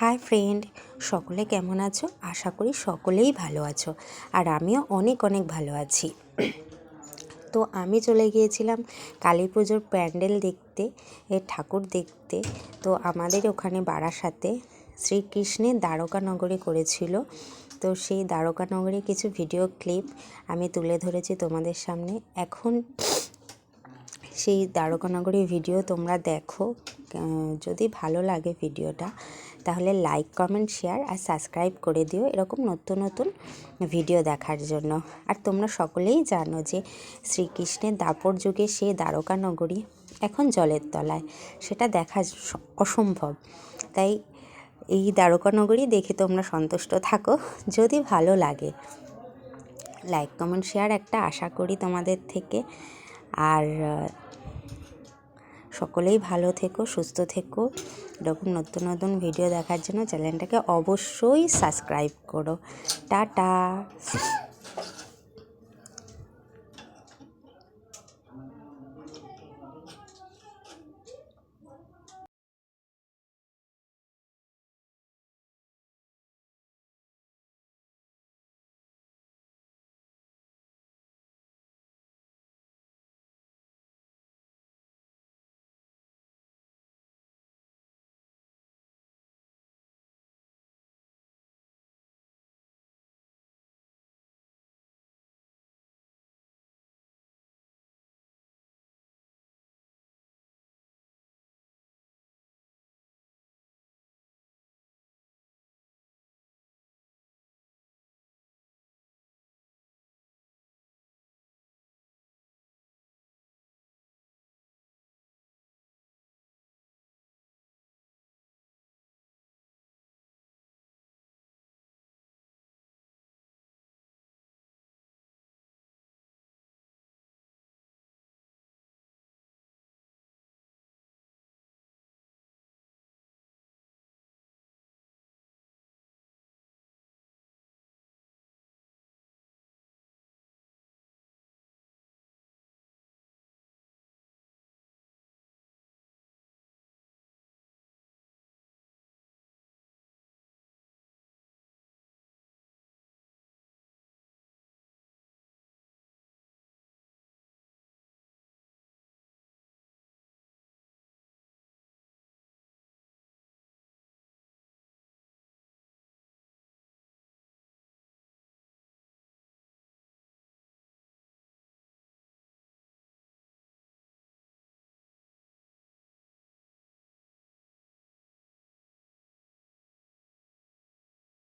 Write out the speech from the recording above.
Hi friend, সকলে কেমন আছো? আশা করি সকলেই ভালো আছো, আর আমিও অনেক অনেক ভালো আছি। তো আমি চলে গিয়েছিলাম কালী পুজোর প্যান্ডেল দেখতে, ঠাকুর দেখতে। তো আমাদের ওখানে বারাসাতে শ্রীকৃষ্ণের দ্বারকানগরী করেছিল। তো সেই দ্বারকানগরী কিছু ভিডিও ক্লিপ আমি তুলে ধরেছি তোমাদের সামনে। এখন সেই দ্বারকানগরী ভিডিও তোমরা দেখো। যদি ভালো লাগে ভিডিওটা তাহলে লাইক, কমেন্ট, শেয়ার আর সাবস্ক্রাইব করে দিও এরকম নতুন নতুন ভিডিও দেখার জন্য। আর তোমরা সকলেই জানো যে শ্রীকৃষ্ণের দাপর যুগে সেই দ্বারকানগরী এখন জলের তলায়, সেটা দেখা অসম্ভব। তাই এই দ্বারকানগরী দেখে তোমরা সন্তুষ্ট থাকো। যদি ভালো লাগে লাইক, কমেন্ট, শেয়ার একটা আশা করি তোমাদের থেকে। আর সকলেই ভালো থেকো, সুস্থ থেকো। এরকম নতুন নতুন ভিডিও দেখার জন্য চ্যানেলটাকে অবশ্যই সাবস্ক্রাইব করো। টাটা।